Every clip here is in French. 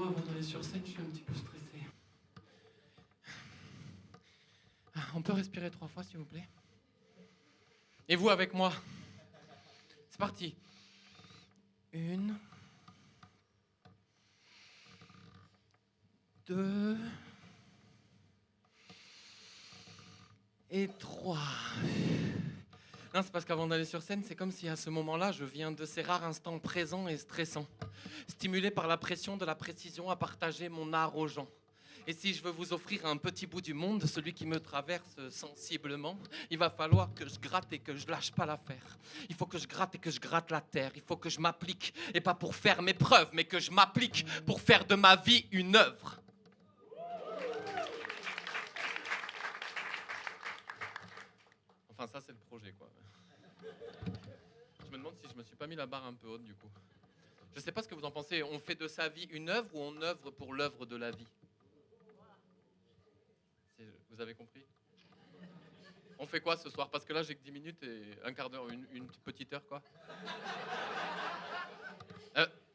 moi, avant d'aller sur scène, je suis un petit peu stressé. On peut respirer 3 fois, s'il vous plaît? Et vous, avec moi? C'est parti. 1, 2 et 3. Non, c'est parce qu'avant d'aller sur scène, c'est comme si à ce moment-là, je viens de ces rares instants présents et stressants, stimulé par la pression de la précision à partager mon art aux gens. Et si je veux vous offrir un petit bout du monde, celui qui me traverse sensiblement, il va falloir que je gratte et que je lâche pas l'affaire. Il faut que je gratte et que je gratte la terre. Il faut que je m'applique, et pas pour faire mes preuves, mais que je m'applique pour faire de ma vie une œuvre. Enfin, ça, c'est le projet, quoi. Je me demande si je me suis pas mis la barre un peu haute, du coup. Je sais pas ce que vous en pensez. On fait de sa vie une œuvre ou on œuvre pour l'œuvre de la vie? Vous avez compris? On fait quoi ce soir? Parce que là, j'ai que 10 minutes et un quart d'heure, une petite heure, quoi.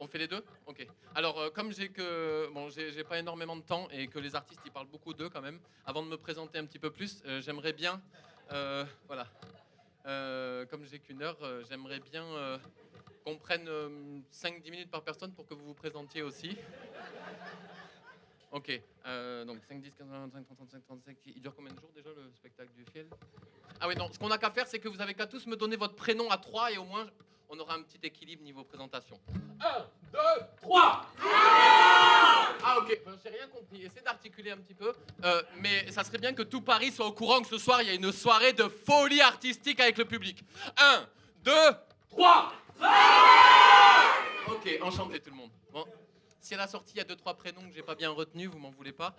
On fait les deux? Ok. Alors, comme j'ai pas énormément de temps et que les artistes, ils parlent beaucoup d'eux quand même, avant de me présenter un petit peu plus, j'aimerais bien... voilà. Comme j'ai qu'une heure, j'aimerais bien qu'on prenne 5-10 minutes par personne pour que vous vous présentiez aussi. Ok, donc 5, 10, 15, 20, 25, 30, 35, 35... Il dure combien de jours déjà le spectacle du Fiel? Ah oui, non, ce qu'on a qu'à faire, c'est que vous avez qu'à tous me donner votre prénom à 3 et au moins, on aura un petit équilibre niveau présentation. 1, 2, 3. Ah ok, j'ai rien compris, essayez d'articuler un petit peu. Mais ça serait bien que tout Paris soit au courant que ce soir, il y a une soirée de folie artistique avec le public. 1, 2, 3. Ok, enchanté tout le monde. Bon. Si à la sortie, il y a 2-3 prénoms que j'ai pas bien retenus, vous m'en voulez pas.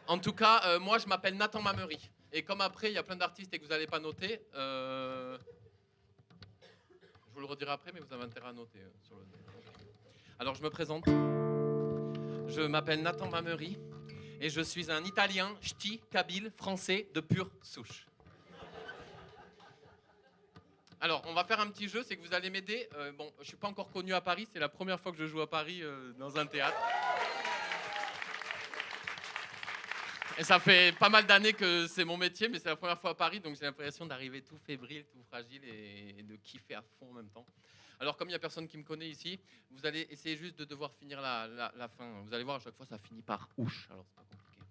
En tout cas, moi, je m'appelle Nathan Mameri. Et comme après, il y a plein d'artistes et que vous n'allez pas noter, je vous le redirai après, mais vous avez intérêt à noter. Sur le... Alors, je me présente. Je m'appelle Nathan Mameri et je suis un Italien, ch'ti, kabyle, français de pure souche. Alors, on va faire un petit jeu, c'est que vous allez m'aider. Bon, je suis pas encore connu à Paris, c'est la première fois que je joue à Paris dans un théâtre. Et ça fait pas mal d'années que c'est mon métier, mais c'est la première fois à Paris, donc j'ai l'impression d'arriver tout fébrile, tout fragile et de kiffer à fond en même temps. Alors, comme il n'y a personne qui me connaît ici, vous allez essayer juste de devoir finir la fin. Vous allez voir, à chaque fois, ça finit par ouche, alors c'est pas compliqué.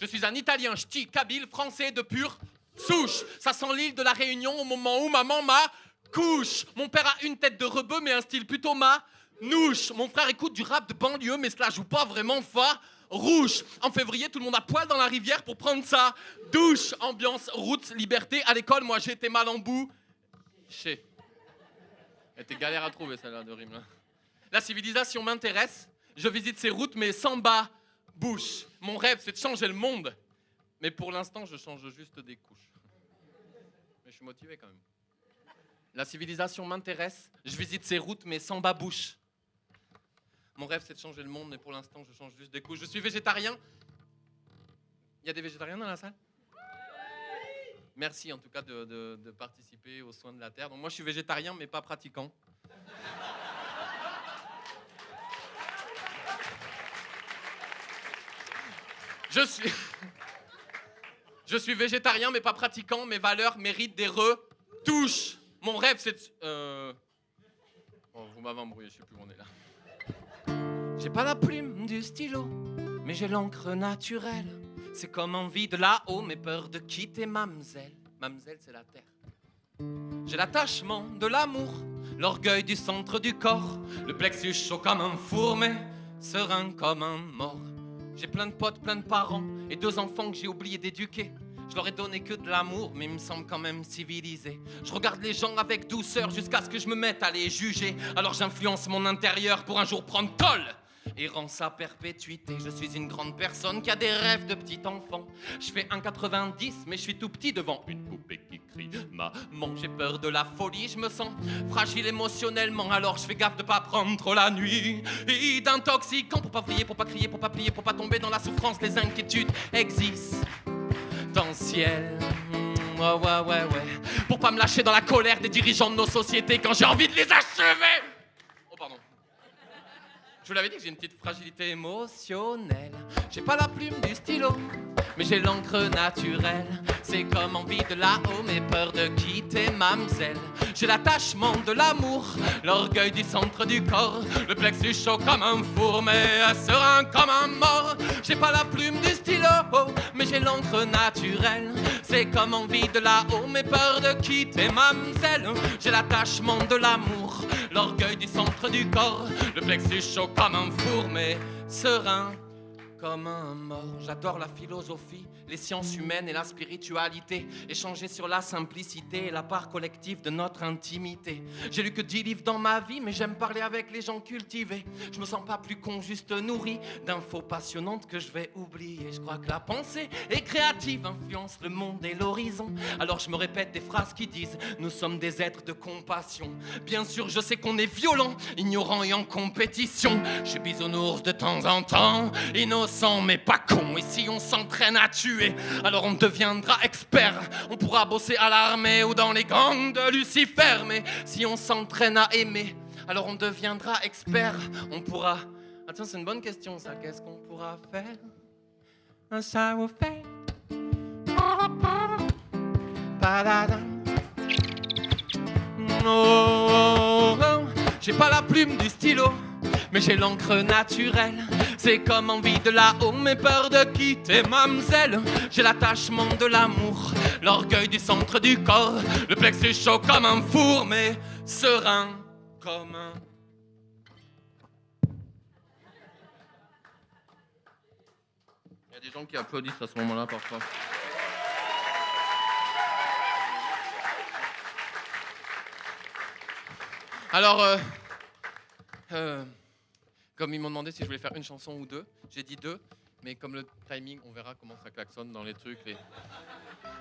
Je suis un Italien, ch'ti, kabyle, français de pure souche. Ça sent l'île de la Réunion au moment où maman m'a couche. Mon père a une tête de rebeu mais un style plutôt manouche. Mon frère écoute du rap de banlieue mais cela joue pas vraiment farouche. En février, tout le monde à poil dans la rivière pour prendre sa douche. Ambiance, route, liberté. À l'école, moi j'étais mal embouché. Elle était galère à trouver celle-là de rime. Là. La civilisation m'intéresse. Je visite ses routes mais sans bouche. Mon rêve c'est de changer le monde. Mais pour l'instant, je change juste des couches. Mais je suis motivé quand même. La civilisation m'intéresse. Je visite ses routes, mais sans babouche. Mon rêve, c'est de changer le monde, mais pour l'instant, je change juste des couches. Je suis végétarien. Il y a des végétariens dans la salle? Merci en tout cas de participer aux soins de la terre. Donc moi, je suis végétarien, mais pas pratiquant. Je suis végétarien, mais pas pratiquant. Mes valeurs méritent des retouches. Mon rêve, c'est de... Oh, vous m'avez embrouillé, je sais plus où on est là. J'ai pas la plume du stylo, mais j'ai l'encre naturelle. C'est comme envie de là-haut, mais peur de quitter Mamselle. Mamselle, c'est la terre. J'ai l'attachement de l'amour, l'orgueil du centre du corps, le plexus chaud comme un four, mais serein comme un mort. J'ai plein de potes, plein de parents et 2 enfants que j'ai oublié d'éduquer. Je leur ai donné que de l'amour, mais ils me semblent quand même civilisés. Je regarde les gens avec douceur jusqu'à ce que je me mette à les juger. Alors j'influence mon intérieur pour un jour prendre colle et rend sa perpétuité. Je suis une grande personne qui a des rêves de petit enfant. Je fais 1,90, mais je suis tout petit devant une poupée qui crie maman. J'ai peur de la folie, je me sens fragile émotionnellement. Alors je fais gaffe de pas prendre trop la nuit et d'intoxicants pour pas vriller, pour pas crier, pour pas plier, pour pas tomber dans la souffrance. Les inquiétudes existentielles. Ouais. Pour pas me lâcher dans la colère des dirigeants de nos sociétés quand j'ai envie de les achever. Oh pardon. Je vous l'avais dit que j'ai une petite fragilité émotionnelle. J'ai pas la plume du stylo, mais j'ai l'encre naturelle. C'est comme envie de là-haut, mais peur de quitter mamzelle. J'ai l'attachement de l'amour, l'orgueil du centre du corps. Le plexus chaud comme un four, mais serein comme un mort. J'ai pas la plume du stylo, mais j'ai l'encre naturelle. C'est comme envie de là-haut, mais peur de quitter mamzelle. J'ai l'attachement de l'amour, l'orgueil du centre du corps. Le plexus chaud comme un four, mais serein comme un mort. J'adore la philosophie, les sciences humaines et la spiritualité. Échanger sur la simplicité et la part collective de notre intimité. J'ai lu que 10 livres dans ma vie, mais j'aime parler avec les gens cultivés. Je me sens pas plus con, juste nourri d'infos passionnantes que je vais oublier. Je crois que la pensée est créative, influence le monde et l'horizon. Alors je me répète des phrases qui disent « Nous sommes des êtres de compassion ». Bien sûr, je sais qu'on est violent, ignorant et en compétition. Je suis bisounours de temps en temps, innocent mais pas con. Et si on s'entraîne à tuer, alors on deviendra expert. On pourra bosser à l'armée ou dans les gangs de Lucifer. Mais si on s'entraîne à aimer, alors on deviendra expert. On pourra... Attends, c'est une bonne question ça. Qu'est-ce qu'on pourra faire? Un savoir-faire. Oh, j'ai pas la plume du stylo, mais j'ai l'encre naturelle. C'est comme envie de là-haut, mais peur de quitter mamzelle. J'ai l'attachement de l'amour, l'orgueil du centre du corps. Le plexus chaud comme un four, mais serein comme un... Il y a des gens qui applaudissent à ce moment-là parfois. Alors, comme ils m'ont demandé si je voulais faire une chanson ou deux, j'ai dit deux, mais comme le timing, on verra comment ça klaxonne dans les trucs.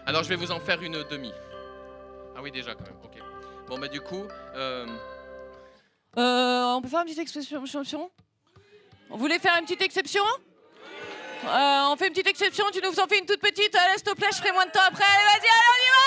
Alors, je vais vous en faire une demi. Ah oui, déjà, quand même, ok. Bon, mais du coup... On peut faire une petite exception? On voulait faire une petite exception? On fait une petite exception, tu nous en fais une toute petite. Allez, s'il te plaît, je ferai moins de temps après. Allez, vas-y, allez, on y va!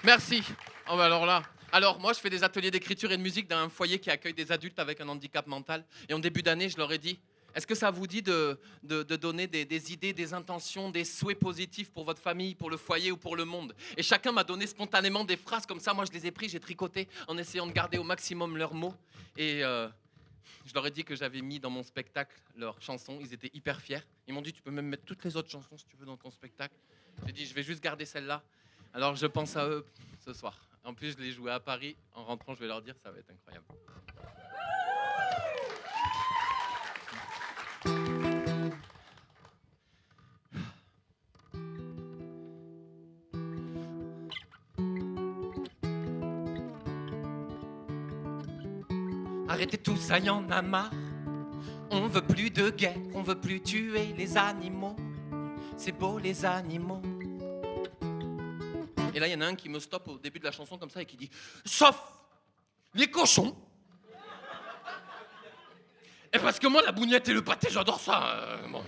Merci. Oh, bah alors là... Alors, moi, je fais des ateliers d'écriture et de musique dans un foyer qui accueille des adultes avec un handicap mental. Et en début d'année, je leur ai dit, est-ce que ça vous dit de donner des idées, des intentions, des souhaits positifs pour votre famille, pour le foyer ou pour le monde? Et chacun m'a donné spontanément des phrases comme ça. Moi, je les ai pris, j'ai tricoté en essayant de garder au maximum leurs mots. Et je leur ai dit que j'avais mis dans mon spectacle leurs chansons. Ils étaient hyper fiers. Ils m'ont dit, tu peux même mettre toutes les autres chansons si tu veux dans ton spectacle. J'ai dit, je vais juste garder celle-là. Alors, je pense à eux ce soir. En plus, je l'ai joué à Paris. En rentrant, je vais leur dire, ça va être incroyable. Arrêtez tout ça, y en a marre. On veut plus de guerre, on veut plus tuer les animaux. C'est beau les animaux. Et là, il y en a un qui me stoppe au début de la chanson comme ça et qui dit « Sauf les cochons !» Et parce que moi, la bougnette et le pâté, j'adore ça. Bon.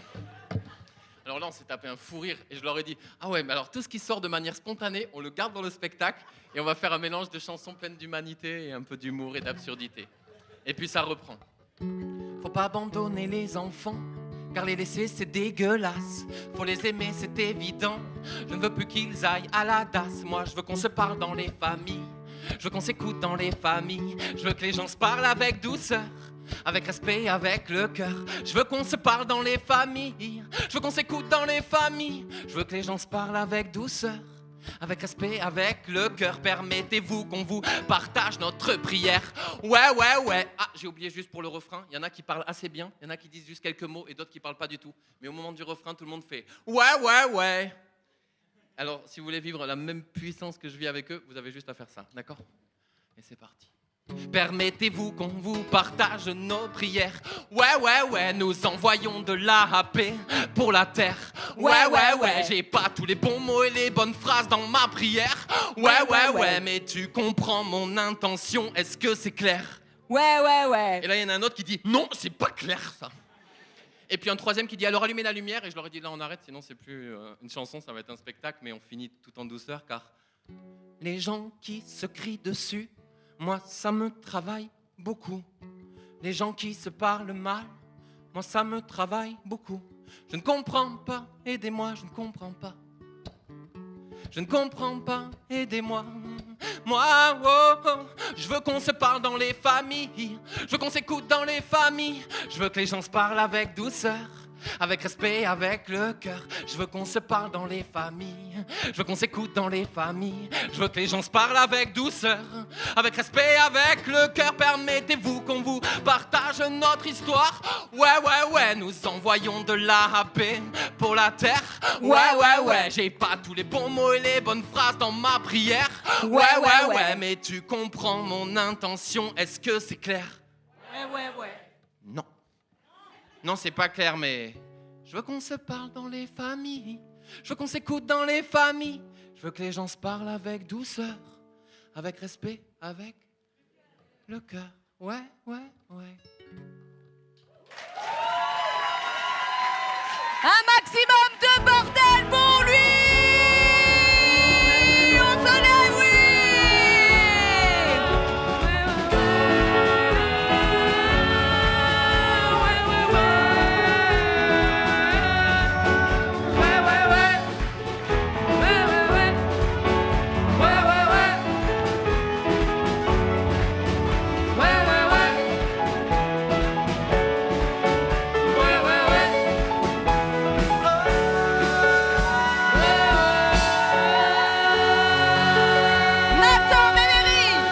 Alors là, on s'est tapé un fou rire et je leur ai dit « Ah ouais, mais alors tout ce qui sort de manière spontanée, on le garde dans le spectacle et on va faire un mélange de chansons pleines d'humanité et un peu d'humour et d'absurdité. » Et puis ça reprend. Faut pas abandonner les enfants, car les laisser c'est dégueulasse. Faut les aimer, c'est évident. Je ne veux plus qu'ils aillent à la DAS. Moi je veux qu'on se parle dans les familles. Je veux qu'on s'écoute dans les familles. Je veux que les gens se parlent avec douceur, avec respect, avec le cœur. Je veux qu'on se parle dans les familles. Je veux qu'on s'écoute dans les familles. Je veux que les gens se parlent avec douceur, avec respect, avec le cœur. Permettez-vous qu'on vous partage notre prière. Ouais, ouais, ouais. Ah, j'ai oublié juste pour le refrain. Il y en a qui parlent assez bien, il y en a qui disent juste quelques mots et d'autres qui parlent pas du tout. Mais au moment du refrain, tout le monde fait ouais, ouais, ouais. Alors, si vous voulez vivre la même puissance que je vis avec eux, vous avez juste à faire ça, d'accord? Et c'est parti. Permettez-vous qu'on vous partage nos prières. Ouais, ouais, ouais, nous envoyons de la paix pour la terre. Ouais, ouais, ouais, j'ai pas tous les bons mots et les bonnes phrases dans ma prière. Ouais, ouais, ouais, mais tu comprends mon intention, est-ce que c'est clair? Ouais, ouais, ouais. Et là, il y en a un autre qui dit non, c'est pas clair ça. Et puis un troisième qui dit alors allumez la lumière. Et je leur ai dit là, on arrête, sinon c'est plus une chanson, ça va être un spectacle, mais on finit tout en douceur car les gens qui se crient dessus, moi, ça me travaille beaucoup. Les gens qui se parlent mal, moi ça me travaille beaucoup. Je ne comprends pas, aidez-moi, je ne comprends pas. Je ne comprends pas, aidez-moi. Moi, oh, oh, je veux qu'on se parle dans les familles. Je veux qu'on s'écoute dans les familles. Je veux que les gens se parlent avec douceur, avec respect, avec le cœur. Je veux qu'on se parle dans les familles. Je veux qu'on s'écoute dans les familles. Je veux que les gens se parlent avec douceur, avec respect, avec le cœur. Permettez-vous qu'on vous partage notre histoire. Ouais, nous envoyons de la paix pour la terre. Ouais, j'ai pas tous les bons mots et les bonnes phrases dans ma prière. Ouais, mais tu comprends mon intention, est-ce que c'est clair? Ouais. Non. Non, c'est pas clair, mais je veux qu'on se parle dans les familles. Je veux qu'on s'écoute dans les familles. Je veux que les gens se parlent avec douceur, avec respect, avec le cœur. Ouais. Un maximum